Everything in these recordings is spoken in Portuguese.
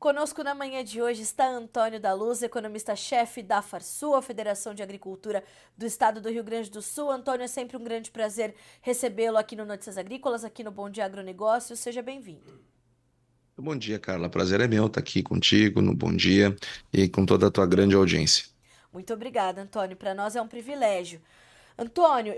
Conosco na manhã de hoje está Antônio da Luz, economista-chefe da Farsul, a Federação de Agricultura do Estado do Rio Grande do Sul. Antônio, é sempre um grande prazer recebê-lo aqui no Notícias Agrícolas, aqui no Bom Dia Agronegócio. Seja bem-vindo. Bom dia, Carla. Prazer é meu estar aqui contigo no Bom Dia e com toda a tua grande audiência. Muito obrigada, Antônio. Para nós é um privilégio. Antônio,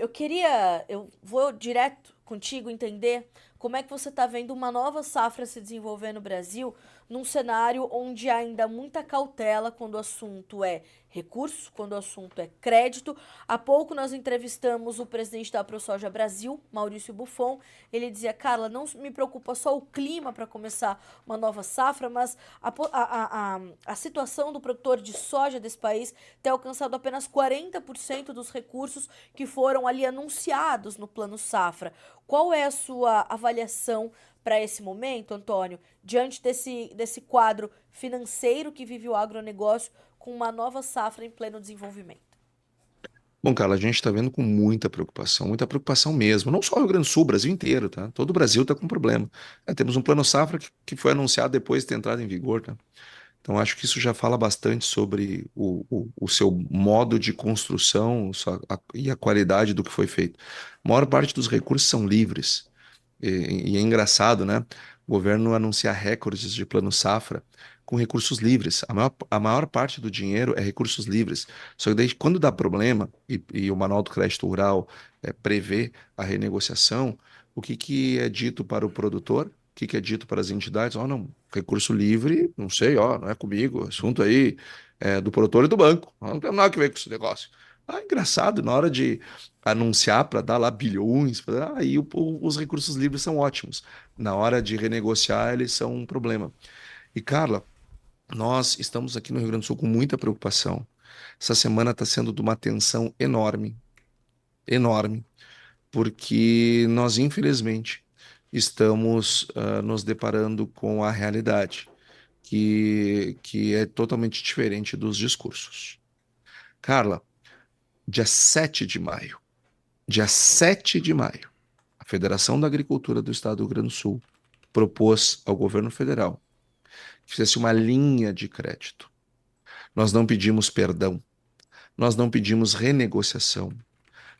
eu vou direto contigo entender como é que você está vendo uma nova safra se desenvolver no Brasil, num cenário onde há ainda muita cautela quando o assunto é recurso, quando o assunto é crédito. Há pouco nós entrevistamos o presidente da ProSoja Brasil, Maurício Buffon. Ele dizia: Carla, não me preocupa só o clima para começar uma nova safra, mas a situação do produtor de soja desse país ter alcançado apenas 40% dos recursos que foram ali anunciados no Plano Safra. Qual é a sua avaliação para esse momento, Antônio, diante desse quadro financeiro que vive o agronegócio com uma nova safra em pleno desenvolvimento? Bom, Carla, a gente está vendo com muita preocupação mesmo. Não só o Rio Grande do Sul, o Brasil inteiro, tá? Todo o Brasil está com problema. Temos um plano safra que foi anunciado depois de ter entrado em vigor, tá? Então, acho que isso já fala bastante sobre o seu modo de construção e a qualidade do que foi feito. A maior parte dos recursos são livres. E é engraçado, né? O governo anuncia recordes de plano safra com recursos livres. A maior parte do dinheiro é recursos livres. Só que daí, quando dá problema, e o Manual do Crédito Rural prevê a renegociação, o que que é dito para o produtor? O que que é dito para as entidades? Ó, não, recurso livre, não sei, ó, não é comigo, assunto aí é do produtor e do banco. Não tem nada a ver com esse negócio. Ah, engraçado, na hora de anunciar para dar lá bilhões, aí os recursos livres são ótimos. Na hora de renegociar, eles são um problema. E, Carla, nós estamos aqui no Rio Grande do Sul com muita preocupação. Essa semana está sendo de uma tensão enorme, enorme, porque nós, infelizmente, estamos nos deparando com a realidade, que é totalmente diferente dos discursos. Carla, dia 7 de maio, dia 7 de maio, a Federação da Agricultura do Estado do Rio Grande do Sul propôs ao governo federal que fizesse uma linha de crédito. Nós não pedimos perdão, nós não pedimos renegociação,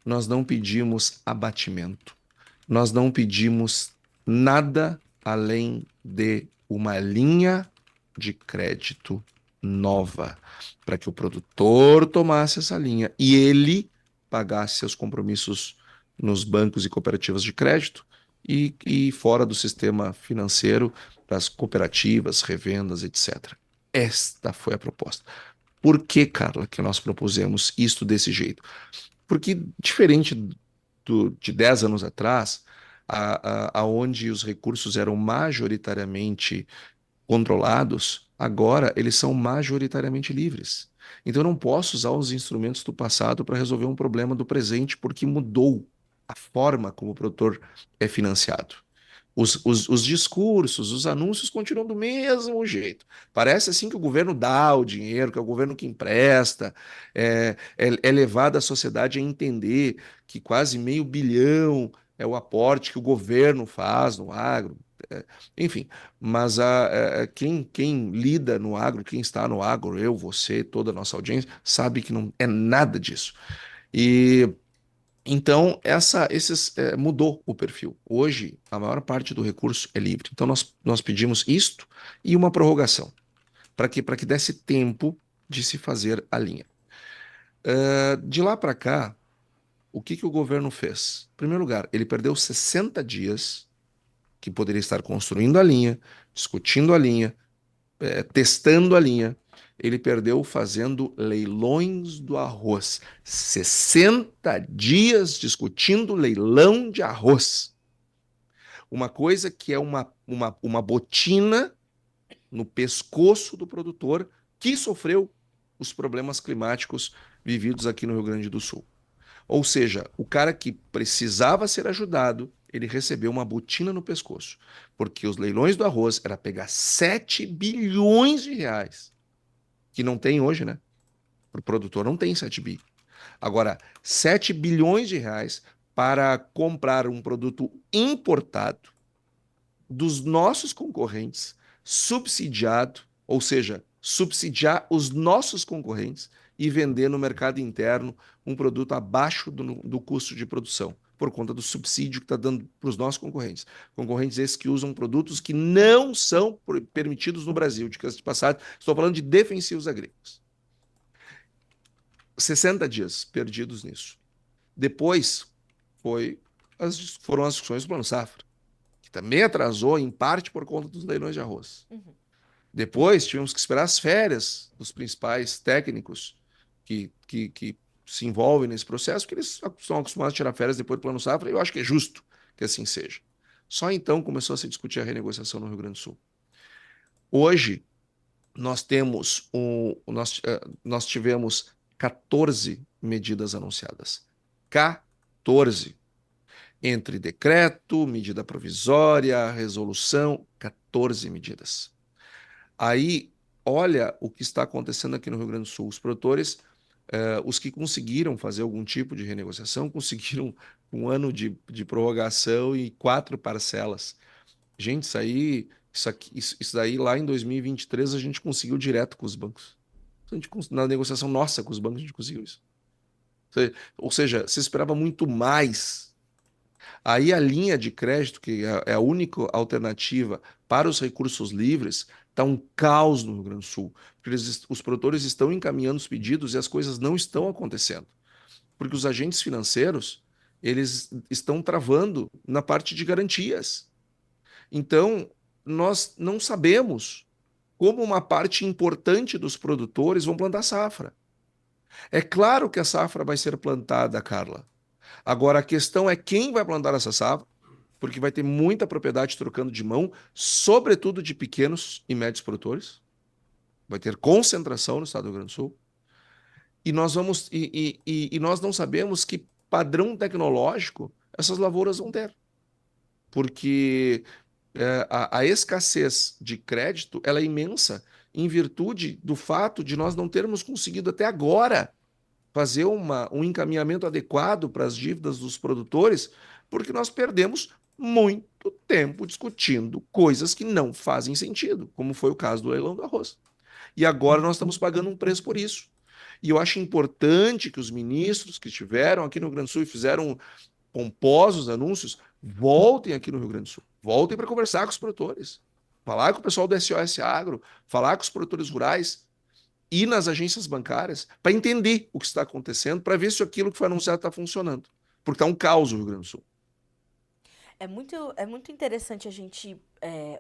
nós não pedimos abatimento, nós não pedimos nada além de uma linha de crédito nova, para que o produtor tomasse essa linha e ele pagasse seus compromissos nos bancos e cooperativas de crédito e fora do sistema financeiro, das cooperativas, revendas, etc. Esta foi a proposta. Por que, Carla, que nós propusemos isto desse jeito? Porque, diferente de 10 anos atrás, aonde os recursos eram majoritariamente controlados, agora eles são majoritariamente livres. Então eu não posso usar os instrumentos do passado para resolver um problema do presente, porque mudou a forma como o produtor é financiado. Os discursos, os anúncios continuam do mesmo jeito. Parece assim que o governo dá o dinheiro, que é o governo que empresta, é levado a sociedade a entender que quase meio bilhão é o aporte que o governo faz no agro. Enfim, mas quem lida no agro, quem está no agro, eu, você, toda a nossa audiência, sabe que não é nada disso. E então, mudou o perfil. Hoje, a maior parte do recurso é livre. Então, nós pedimos isto e uma prorrogação, para que desse tempo de se fazer a linha. De lá para cá, o que que o governo fez? Em primeiro lugar, ele perdeu 60 dias que poderia estar construindo a linha, discutindo a linha, testando a linha. Ele perdeu fazendo leilões do arroz. 60 dias discutindo leilão de arroz. Uma coisa que é uma botina no pescoço do produtor que sofreu os problemas climáticos vividos aqui no Rio Grande do Sul. Ou seja, o cara que precisava ser ajudado, ele recebeu uma botina no pescoço, porque os leilões do arroz era pegar 7 bilhões de reais, que não tem hoje, né? Para o produtor não tem 7 bi. Agora, 7 bilhões de reais para comprar um produto importado dos nossos concorrentes, subsidiado, Ou seja, subsidiar os nossos concorrentes e vender no mercado interno um produto abaixo do custo de produção, por conta do subsídio que está dando para os nossos concorrentes. Concorrentes esses que usam produtos que não são permitidos no Brasil, de passagem, estou falando de defensivos agrícolas. 60 dias perdidos nisso. Depois foram as discussões do Plano Safra, que também atrasou, em parte, por conta dos leilões de arroz. Uhum. Depois tivemos que esperar as férias dos principais técnicos que se envolvem nesse processo, que eles estão acostumados a tirar férias depois do Plano Safra, e eu acho que é justo que assim seja. Só então começou a se discutir a renegociação no Rio Grande do Sul. Hoje, nós tivemos 14 medidas anunciadas. 14. Entre decreto, medida provisória, resolução, 14 medidas. Aí, olha o que está acontecendo aqui no Rio Grande do Sul. Os produtores, os que conseguiram fazer algum tipo de renegociação, conseguiram um ano de prorrogação e 4 parcelas. Gente, isso daí lá em 2023 a gente conseguiu direto com os bancos. Na negociação nossa com os bancos a gente conseguiu isso. Ou seja, se esperava muito mais. Aí a linha de crédito, que é a única alternativa para os recursos livres, está um caos no Rio Grande do Sul. Porque os produtores estão encaminhando os pedidos e as coisas não estão acontecendo. Porque os agentes financeiros, eles estão travando na parte de garantias. Então, nós não sabemos como uma parte importante dos produtores vão plantar safra. É claro que a safra vai ser plantada, Carla. Agora, a questão é quem vai plantar essa safra, porque vai ter muita propriedade trocando de mão, sobretudo de pequenos e médios produtores. Vai ter concentração no estado do Rio Grande do Sul. E nós não sabemos que padrão tecnológico essas lavouras vão ter. Porque a escassez de crédito ela é imensa em virtude do fato de nós não termos conseguido até agora fazer um encaminhamento adequado para as dívidas dos produtores, porque nós perdemos muito tempo discutindo coisas que não fazem sentido, como foi o caso do leilão do arroz. E agora nós estamos pagando um preço por isso. E eu acho importante que os ministros que estiveram aqui no Rio Grande do Sul e fizeram pomposos anúncios voltem aqui no Rio Grande do Sul. Voltem para conversar com os produtores. Falar com o pessoal do SOS Agro, falar com os produtores rurais, ir nas agências bancárias para entender o que está acontecendo, para ver se aquilo que foi anunciado está funcionando. Porque está um caos no Rio Grande do Sul. É muito interessante a gente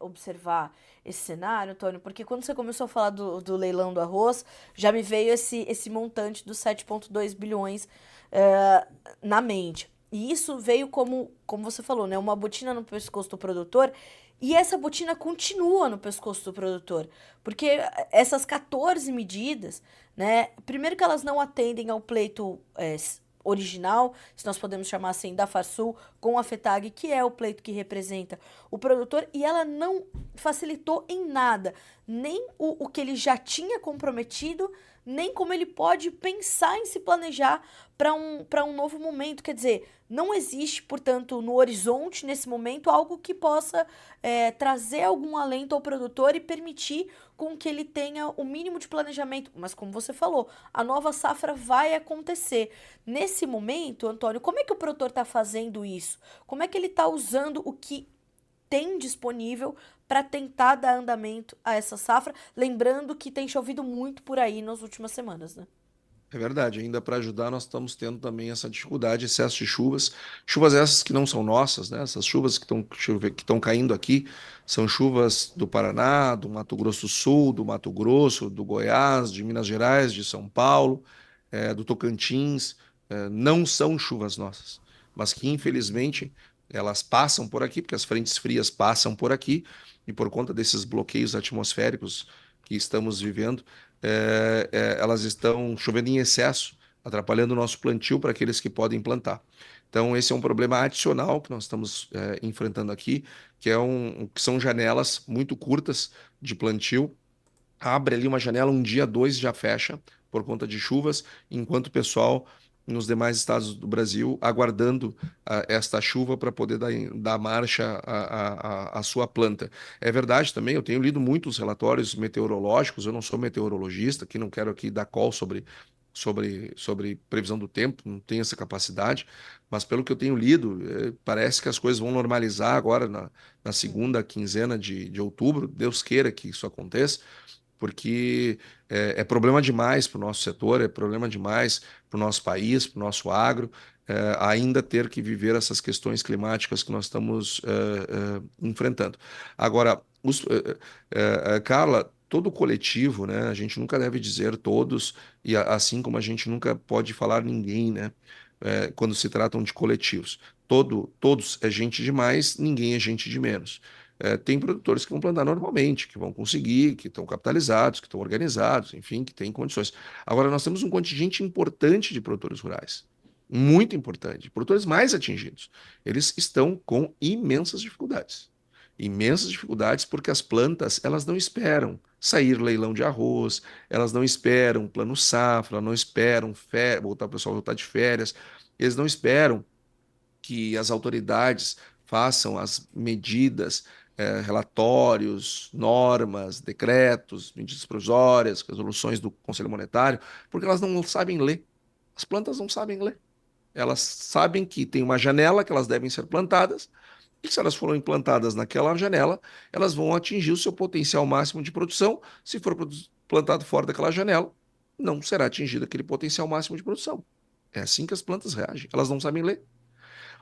observar esse cenário, Antônio, porque quando você começou a falar do leilão do arroz, já me veio esse montante dos 7,2 bilhões na mente. E isso veio como você falou, né, uma botina no pescoço do produtor, e essa botina continua no pescoço do produtor, porque essas 14 medidas, né, primeiro que elas não atendem ao pleito original, se nós podemos chamar assim, da Farsul com a FETAG, que é o pleito que representa o produtor, e ela não facilitou em nada, nem o que ele já tinha comprometido, nem como ele pode pensar em se planejar para um novo momento. Quer dizer, não existe, portanto, no horizonte, nesse momento, algo que possa trazer algum alento ao produtor e permitir com que ele tenha o mínimo de planejamento. Mas, como você falou, a nova safra vai acontecer. Nesse momento, Antônio, como é que o produtor está fazendo isso? Como é que ele está usando o que tem disponível para tentar dar andamento a essa safra? Lembrando que tem chovido muito por aí nas últimas semanas, né? É verdade, ainda para ajudar, nós estamos tendo também essa dificuldade, excesso de chuvas. Chuvas essas que não são nossas, né? Essas chuvas que estão caindo aqui são chuvas do Paraná, do Mato Grosso do Sul, do Mato Grosso, do Goiás, de Minas Gerais, de São Paulo, do Tocantins. Não são chuvas nossas, mas que infelizmente elas passam por aqui, porque as frentes frias passam por aqui, e por conta desses bloqueios atmosféricos que estamos vivendo elas estão chovendo em excesso, atrapalhando o nosso plantio para aqueles que podem plantar. Então, esse é um problema adicional que nós estamos enfrentando aqui, que são janelas muito curtas de plantio. Abre ali uma janela, um dia, dois já fecha, por conta de chuvas, enquanto o pessoal nos demais estados do Brasil, aguardando esta chuva para poder dar marcha à sua planta. É verdade também, eu tenho lido muitos relatórios meteorológicos, eu não sou meteorologista, que não quero aqui dar call sobre previsão do tempo, não tenho essa capacidade, mas pelo que eu tenho lido, parece que as coisas vão normalizar agora na segunda quinzena de outubro, Deus queira que isso aconteça, porque é problema demais para o nosso setor, é problema demais para o nosso país, para o nosso agro, ainda ter que viver essas questões climáticas que nós estamos enfrentando. Agora, Carla, todo coletivo, né? A gente nunca deve dizer todos, e assim como a gente nunca pode falar ninguém, né? Quando se tratam de coletivos. Todos é gente demais, ninguém é gente de menos. Tem produtores que vão plantar normalmente, que vão conseguir, que estão capitalizados, que estão organizados, enfim, que têm condições. Agora, nós temos um contingente importante de produtores rurais, muito importante, produtores mais atingidos. Eles estão com imensas dificuldades. Imensas dificuldades porque as plantas, elas não esperam sair leilão de arroz, elas não esperam plano safra, não esperam voltar, o pessoal voltar de férias, eles não esperam que as autoridades façam as medidas, relatórios, normas, decretos, medidas provisórias, resoluções do Conselho Monetário, porque elas não sabem ler. As plantas não sabem ler. Elas sabem que tem uma janela que elas devem ser plantadas, e se elas foram implantadas naquela janela, elas vão atingir o seu potencial máximo de produção. Se for plantado fora daquela janela, não será atingido aquele potencial máximo de produção. É assim que as plantas reagem. Elas não sabem ler.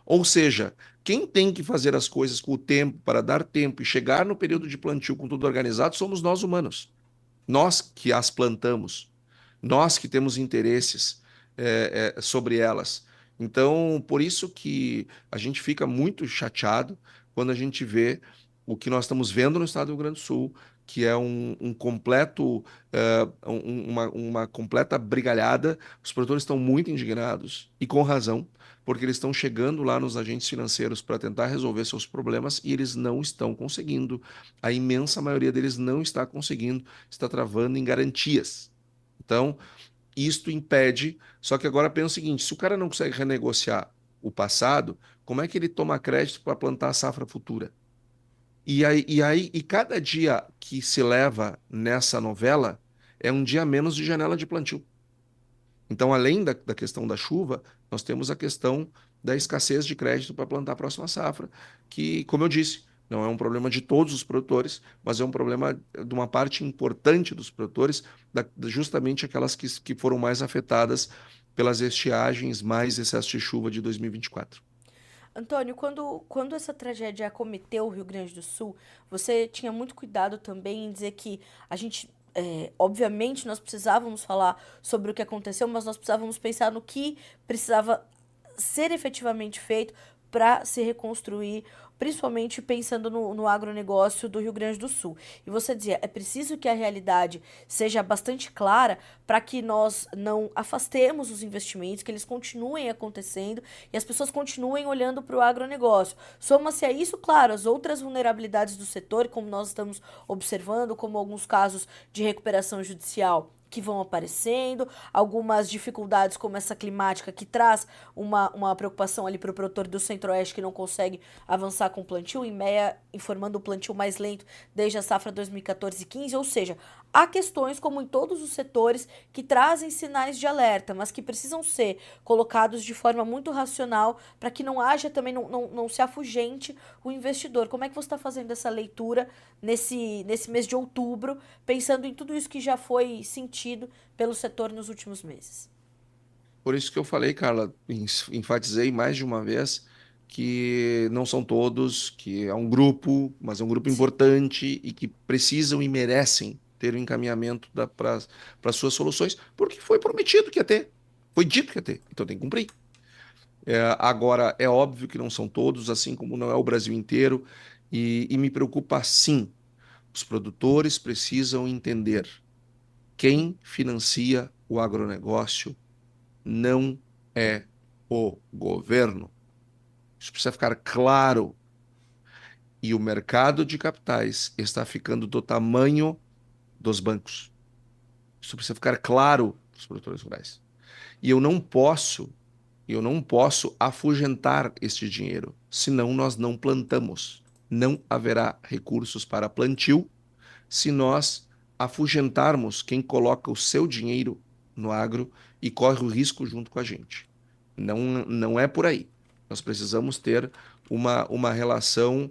Ou seja, quem tem que fazer as coisas com o tempo, para dar tempo e chegar no período de plantio com tudo organizado, somos nós humanos. Nós que as plantamos, nós que temos interesses sobre elas. Então, por isso que a gente fica muito chateado quando a gente vê o que nós estamos vendo no estado do Rio Grande do Sul, que é um completo, uma completa brigalhada. Os produtores estão muito indignados, e com razão, porque eles estão chegando lá nos agentes financeiros para tentar resolver seus problemas e eles não estão conseguindo. A imensa maioria deles não está conseguindo, está travando em garantias. Então, isto impede. Só que agora pensa o seguinte: se o cara não consegue renegociar o passado, como é que ele toma crédito para plantar a safra futura? E cada dia que se leva nessa novela é um dia menos de janela de plantio. Então, além da questão da chuva, nós temos a questão da escassez de crédito para plantar a próxima safra, que, como eu disse, não é um problema de todos os produtores, mas é um problema de uma parte importante dos produtores, justamente aquelas que foram mais afetadas pelas estiagens mais excesso de chuva de 2024. Antônio, quando essa tragédia acometeu o Rio Grande do Sul, você tinha muito cuidado também em dizer que a gente, obviamente, nós precisávamos falar sobre o que aconteceu, mas nós precisávamos pensar no que precisava ser efetivamente feito para se reconstruir, principalmente pensando no agronegócio do Rio Grande do Sul. E você dizia, é preciso que a realidade seja bastante clara para que nós não afastemos os investimentos, que eles continuem acontecendo e as pessoas continuem olhando para o agronegócio. Soma-se a isso, claro, as outras vulnerabilidades do setor, como nós estamos observando, como alguns casos de recuperação judicial que vão aparecendo, algumas dificuldades como essa climática que traz uma preocupação ali para o produtor do Centro-Oeste que não consegue avançar com o plantio, em meia informando o plantio mais lento desde a safra 2014-15, ou seja, há questões como em todos os setores que trazem sinais de alerta, mas que precisam ser colocados de forma muito racional para que não haja também, não se afugente o investidor. Como é que você está fazendo essa leitura nesse mês de outubro, pensando em tudo isso que já foi sentido pelo setor nos últimos meses? Por isso que eu falei, Carla, enfatizei mais de uma vez que não são todos, que é um grupo, mas é um grupo Sim. importante e que precisam e merecem ter o encaminhamento para suas soluções, porque foi prometido que ia ter, foi dito que ia ter, então tem que cumprir. Agora, é óbvio que não são todos, assim como não é o Brasil inteiro, e me preocupa sim. Os produtores precisam entender quem financia o agronegócio não é o governo. Isso precisa ficar claro. E o mercado de capitais está ficando do tamanho dos bancos. Isso precisa ficar claro para os produtores rurais. E eu não posso E eu não posso afugentar este dinheiro, senão nós não plantamos. Não haverá recursos para plantio se nós afugentarmos quem coloca o seu dinheiro no agro e corre o risco junto com a gente. Não é por aí. Nós precisamos ter uma relação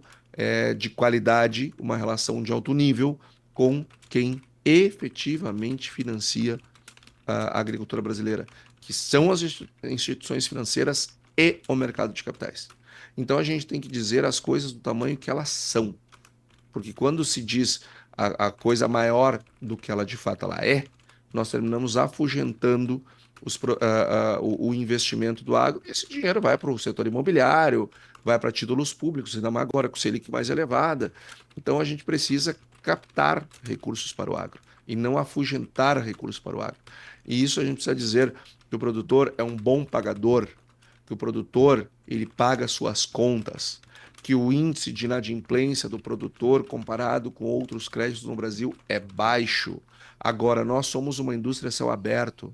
de qualidade, uma relação de alto nível com quem efetivamente financia a agricultura brasileira, que são as instituições financeiras e o mercado de capitais. Então a gente tem que dizer as coisas do tamanho que elas são, porque quando se diz a coisa maior do que ela de fato ela é, nós terminamos afugentando o investimento do agro. Esse dinheiro vai para o setor imobiliário, vai para títulos públicos, ainda mais agora com Selic mais elevada. Então a gente precisa captar recursos para o agro e não afugentar recursos para o agro. E isso a gente precisa dizer que o produtor é um bom pagador, que o produtor ele paga suas contas, que o índice de inadimplência do produtor comparado com outros créditos no Brasil é baixo. Agora, nós somos uma indústria a céu aberto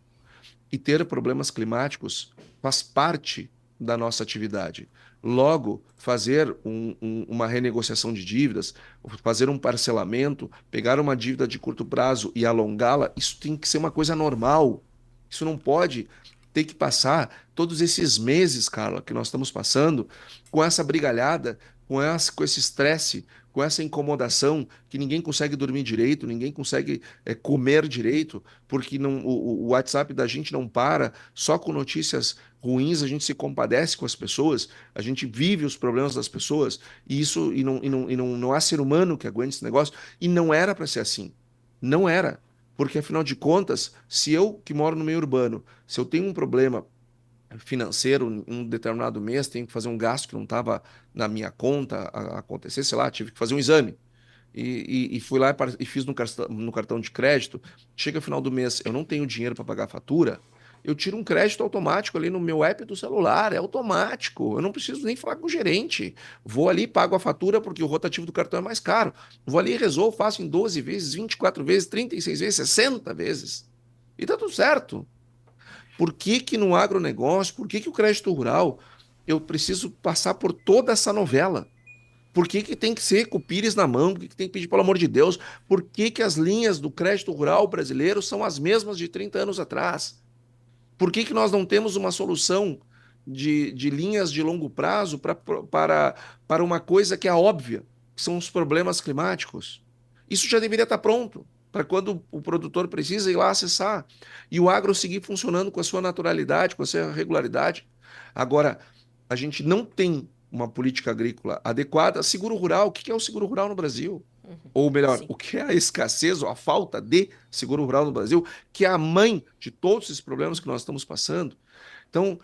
e ter problemas climáticos faz parte da nossa atividade. Logo, fazer uma renegociação de dívidas, fazer um parcelamento, pegar uma dívida de curto prazo e alongá-la, isso tem que ser uma coisa normal. Isso não pode ter que passar todos esses meses, Carla, que nós estamos passando, com essa brigalhada, com esse estresse, com essa incomodação, que ninguém consegue dormir direito, ninguém consegue comer direito, porque o WhatsApp da gente não para, só com notícias ruins a gente se compadece com as pessoas, a gente vive os problemas das pessoas, e não há ser humano que aguente esse negócio, e não era para ser assim. Não era. Porque, afinal de contas, se eu que moro no meio urbano, se eu tenho um problema financeiro em um determinado mês, tenho que fazer um gasto que não estava na minha conta acontecer, sei lá, tive que fazer um exame. E fui lá e fiz no cartão de crédito. Chega no final do mês, eu não tenho dinheiro para pagar a fatura. Eu tiro um crédito automático ali no meu app do celular, é automático. Eu não preciso nem falar com o gerente. Vou ali, pago a fatura porque o rotativo do cartão é mais caro. Vou ali, resolvo, faço em 12 vezes, 24 vezes, 36 vezes, 60 vezes. E tá tudo certo. Por que que no agronegócio, por que que o crédito rural, eu preciso passar por toda essa novela? Por que que tem que ser com o Pires na mão? Por que que tem que pedir, pelo amor de Deus? Por que que as linhas do crédito rural brasileiro são as mesmas de 30 anos atrás? Por que que nós não temos uma solução de linhas de longo prazo para uma coisa que é óbvia, que são os problemas climáticos? Isso já deveria estar pronto para quando o produtor precisa ir lá acessar e o agro seguir funcionando com a sua naturalidade, com a sua regularidade. Agora, a gente não tem uma política agrícola adequada. Seguro rural, o que é o seguro rural no Brasil? Ou melhor, Sim. o que é a escassez ou a falta de seguro rural no Brasil, que é a mãe de todos esses problemas que nós estamos passando. Então,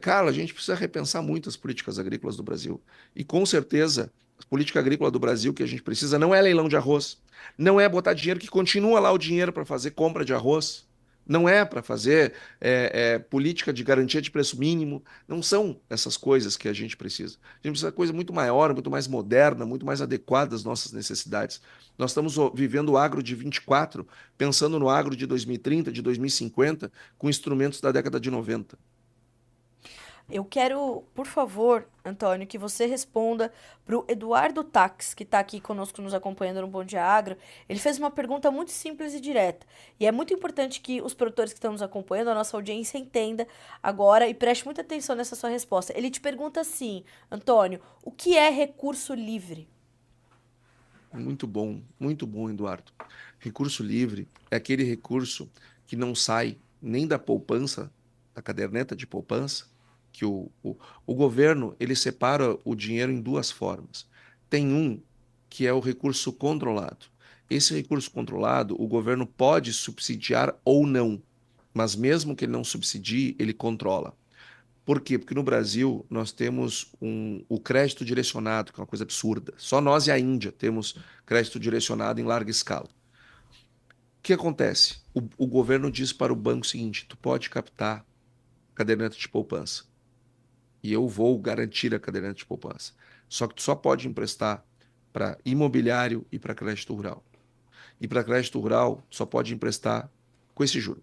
Carla, a gente precisa repensar muito as políticas agrícolas do Brasil. E com certeza, a política agrícola do Brasil que a gente precisa não é leilão de arroz, não é botar dinheiro que continua lá o dinheiro para fazer compra de arroz, não é para fazer política de garantia de preço mínimo, não são essas coisas que a gente precisa. A gente precisa de coisa muito maior, muito mais moderna, muito mais adequada às nossas necessidades. Nós estamos vivendo o agro de 24, pensando no agro de 2030, de 2050, com instrumentos da década de 90. Eu quero, por favor, Antônio, que você responda para o Eduardo Tax, que está aqui conosco nos acompanhando no Bom Dia Agro. Ele fez uma pergunta muito simples e direta. E é muito importante que os produtores que estão nos acompanhando, a nossa audiência, entenda agora e preste muita atenção nessa sua resposta. Ele te pergunta assim, Antônio, o que é recurso livre? Muito bom, Eduardo. Recurso livre é aquele recurso que não sai nem da poupança, da caderneta de poupança, que o governo ele separa o dinheiro em duas formas. Tem um que é o recurso controlado. Esse recurso controlado, o governo pode subsidiar ou não, mas mesmo que ele não subsidie, ele controla. Por quê? Porque no Brasil nós temos o crédito direcionado, que é uma coisa absurda. Só nós e a Índia temos crédito direcionado em larga escala. O que acontece? O governo diz para o banco o seguinte: tu pode captar caderneta de poupança e eu vou garantir a caderneta de poupança. Só que tu só pode emprestar para imobiliário e para crédito rural. E para crédito rural, só pode emprestar com esse juro.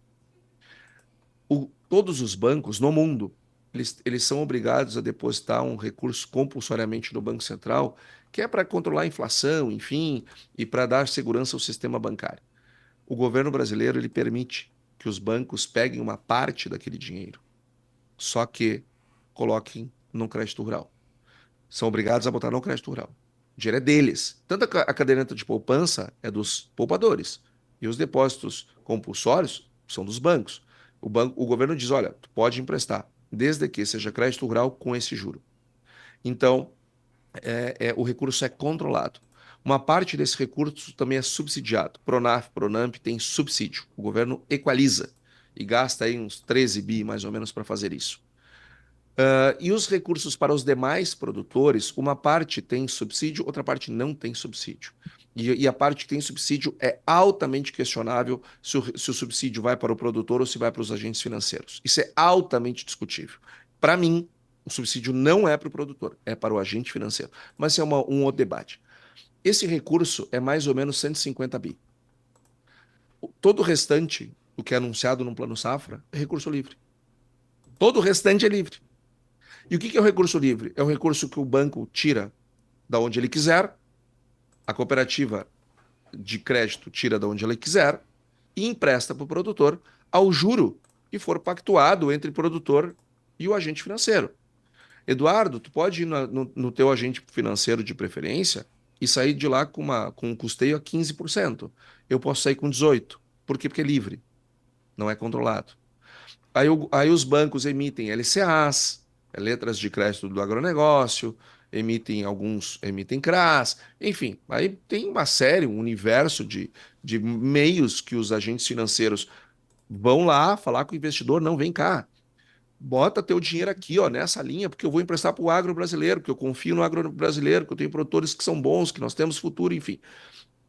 todos os bancos no mundo, eles são obrigados a depositar um recurso compulsoriamente no Banco Central, que é para controlar a inflação, enfim, e para dar segurança ao sistema bancário. O governo brasileiro ele permite que os bancos peguem uma parte daquele dinheiro, só que coloquem no crédito rural. São obrigados a botar no crédito rural. O dinheiro é deles. Tanto a caderneta de poupança é dos poupadores e os depósitos compulsórios são dos bancos. O governo diz, olha, tu pode emprestar, desde que seja crédito rural com esse juro. Então, o recurso é controlado. Uma parte desse recurso também é subsidiado. Pronaf, Pronamp tem subsídio. O governo equaliza e gasta aí uns 13 bi mais ou menos para fazer isso. E os recursos para os demais produtores, uma parte tem subsídio, outra parte não tem subsídio. E a parte que tem subsídio é altamente questionável se o subsídio vai para o produtor ou se vai para os agentes financeiros. Isso é altamente discutível. Para mim, o subsídio não é para o produtor, é para o agente financeiro. Mas isso é um outro debate. Esse recurso é mais ou menos 150 bi. Todo o restante, o que é anunciado no Plano Safra, é recurso livre. Todo o restante é livre. E o que é o recurso livre? É o recurso que o banco tira da onde ele quiser, a cooperativa de crédito tira da onde ela quiser e empresta para o produtor ao juro que for pactuado entre o produtor e o agente financeiro. Eduardo, tu pode ir no teu agente financeiro de preferência e sair de lá com um custeio a 15%. Eu posso sair com 18%. Por quê? Porque é livre, não é controlado. Aí os bancos emitem LCAs, letras de crédito do agronegócio, emitem CRAs, enfim, aí tem uma série, um universo de meios que os agentes financeiros vão lá falar com o investidor, não, vem cá, bota teu dinheiro aqui, ó, nessa linha, porque eu vou emprestar para o agro brasileiro, porque eu confio no agro brasileiro, que eu tenho produtores que são bons, que nós temos futuro, enfim.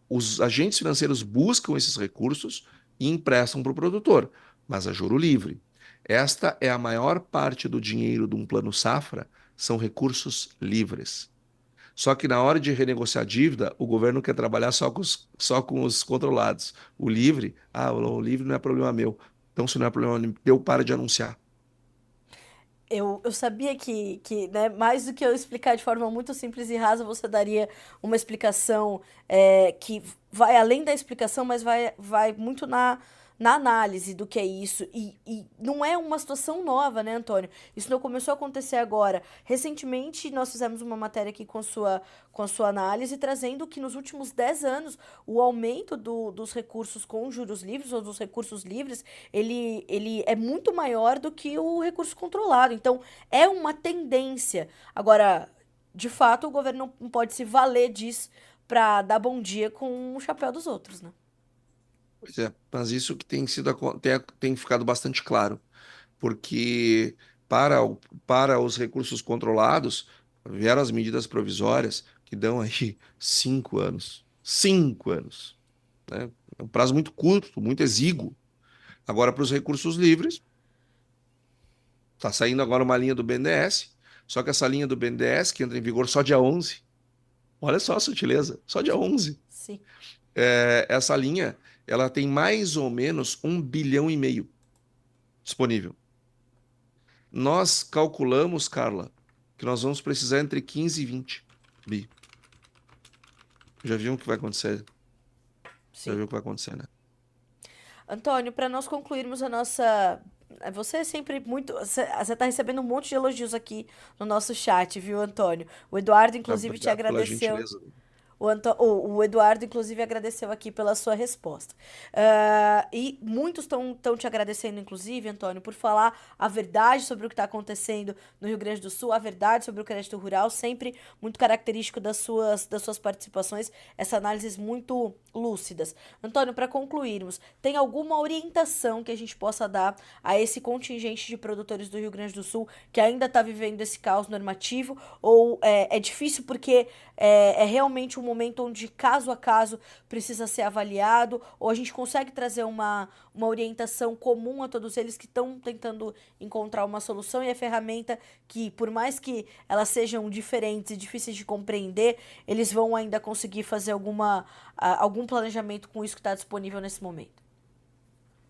Os agentes financeiros buscam esses recursos e emprestam para o produtor, mas a juro livre. Esta é a maior parte do dinheiro de um plano safra, são recursos livres. Só que na hora de renegociar a dívida, o governo quer trabalhar só com os controlados. O livre não é problema meu. Então, se não é problema meu, para de anunciar. Eu sabia que, né, mais do que eu explicar de forma muito simples e rasa, você daria uma explicação que vai além da explicação, mas vai muito na análise do que é isso. E não é uma situação nova, né, Antônio? Isso não começou a acontecer agora. Recentemente, nós fizemos uma matéria aqui com a sua análise, trazendo que nos últimos 10 anos, o aumento dos recursos com juros livres, ou dos recursos livres, ele é muito maior do que o recurso controlado. Então, é uma tendência. Agora, de fato, o governo não pode se valer disso para dar bom dia com o chapéu dos outros, né? Pois é, mas isso que tem ficado bastante claro, porque para os recursos controlados vieram as medidas provisórias que dão aí 5 anos. 5 anos, né? É um prazo muito curto, muito exíguo. Agora, para os recursos livres, está saindo agora uma linha do BNDES, só que essa linha do BNDES, que entra em vigor só dia 11, olha só a sutileza, só dia 11. Sim. Essa linha, ela tem mais ou menos 1,5 bilhão disponível. Nós calculamos, Carla, que nós vamos precisar entre 15 e 20 bi. Já viu o que vai acontecer? Já Sim. viu o que vai acontecer, né? Antônio, para nós concluirmos a nossa. Você é sempre muito. Você tá recebendo um monte de elogios aqui no nosso chat, viu, Antônio? O Eduardo, inclusive, te Obrigado pela agradeceu. gentileza. O Eduardo, inclusive, agradeceu aqui pela sua resposta. E muitos estão te agradecendo, inclusive, Antônio, por falar a verdade sobre o que está acontecendo no Rio Grande do Sul, a verdade sobre o crédito rural, sempre muito característico das suas participações, essas análises muito lúcidas. Antônio, para concluirmos, tem alguma orientação que a gente possa dar a esse contingente de produtores do Rio Grande do Sul que ainda está vivendo esse caos normativo? Ou é difícil porque é realmente um momento onde caso a caso precisa ser avaliado, ou a gente consegue trazer uma orientação comum a todos eles que estão tentando encontrar uma solução e a ferramenta que, por mais que elas sejam diferentes e difíceis de compreender, eles vão ainda conseguir fazer algum planejamento com isso que está disponível nesse momento.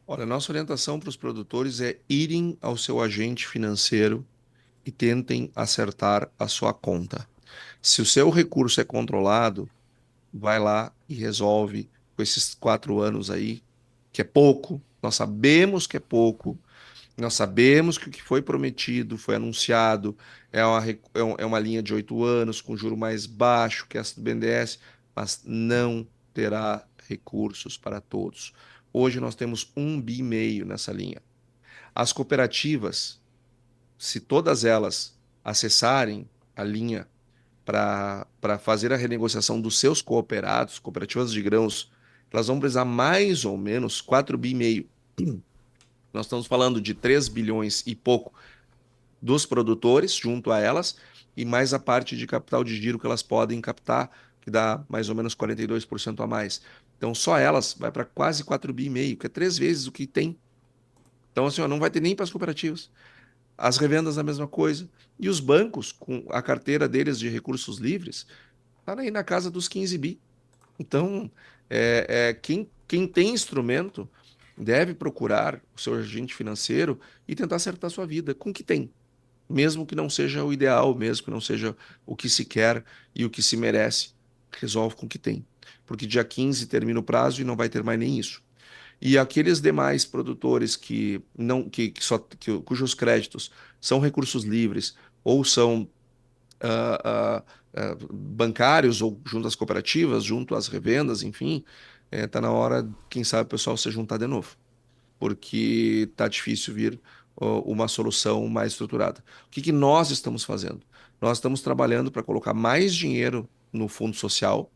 Olha, nossa orientação para os produtores é irem ao seu agente financeiro e tentem acertar a sua conta. Se o seu recurso é controlado, vai lá e resolve com esses 4 anos aí, que é pouco. Nós sabemos que é pouco. Nós sabemos que o que foi prometido, foi anunciado, é uma linha de 8 anos, com juro mais baixo que essa do BNDES, mas não terá recursos para todos. Hoje nós temos 1,5 bi nessa linha. As cooperativas, se todas elas acessarem a linha para fazer a renegociação dos seus cooperados, cooperativas de grãos, elas vão precisar mais ou menos 4,5 bi. Nós estamos falando de 3 bilhões e pouco dos produtores junto a elas e mais a parte de capital de giro que elas podem captar, que dá mais ou menos 42% a mais. Então só elas vai para quase 4,5 bi, que é 3 vezes o que tem. Então assim, ó, não vai ter nem para as cooperativas. As revendas a mesma coisa. E os bancos, com a carteira deles de recursos livres, está aí na casa dos 15 bi. Então, quem tem instrumento deve procurar o seu agente financeiro e tentar acertar a sua vida com o que tem, mesmo que não seja o ideal, mesmo que não seja o que se quer e o que se merece. Resolve com o que tem, porque dia 15 termina o prazo e não vai ter mais nem isso. E aqueles demais produtores que não, cujos créditos são recursos livres ou são bancários ou junto às cooperativas, junto às revendas, enfim, tá na hora, quem sabe, o pessoal se juntar de novo, porque tá difícil vir uma solução mais estruturada. O que que nós estamos fazendo? Nós estamos trabalhando para colocar mais dinheiro no fundo social,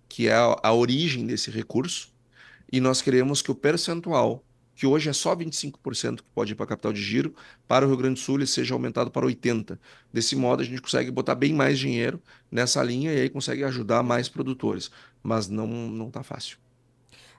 que é a origem desse recurso, e nós queremos que o percentual, que hoje é só 25% que pode ir para a capital de giro, para o Rio Grande do Sul ele seja aumentado para 80%. Desse modo, a gente consegue botar bem mais dinheiro nessa linha e aí consegue ajudar mais produtores. Mas não tá fácil.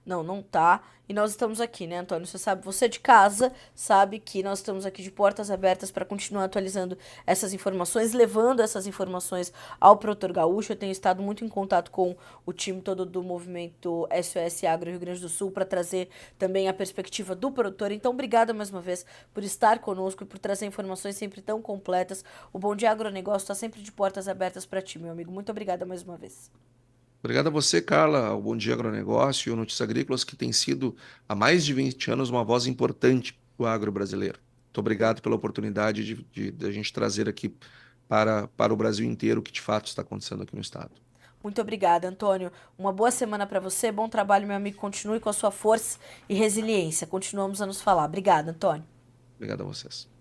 Não, não tá. E nós estamos aqui, né, Antônio? Você sabe, você de casa sabe que nós estamos aqui de portas abertas para continuar atualizando essas informações, levando essas informações ao produtor gaúcho. Eu tenho estado muito em contato com o time todo do movimento SOS Agro Rio Grande do Sul para trazer também a perspectiva do produtor. Então, obrigada mais uma vez por estar conosco e por trazer informações sempre tão completas. O Bom Dia Agronegócio está sempre de portas abertas para ti, meu amigo. Muito obrigada mais uma vez. Obrigado a você, Carla, ao Bom Dia Agronegócio e ao Notícias Agrícolas, que tem sido há mais de 20 anos uma voz importante do agro brasileiro. Muito obrigado pela oportunidade de a gente trazer aqui para o Brasil inteiro o que de fato está acontecendo aqui no estado. Muito obrigada, Antônio. Uma boa semana para você. Bom trabalho, meu amigo. Continue com a sua força e resiliência. Continuamos a nos falar. Obrigada, Antônio. Obrigado a vocês.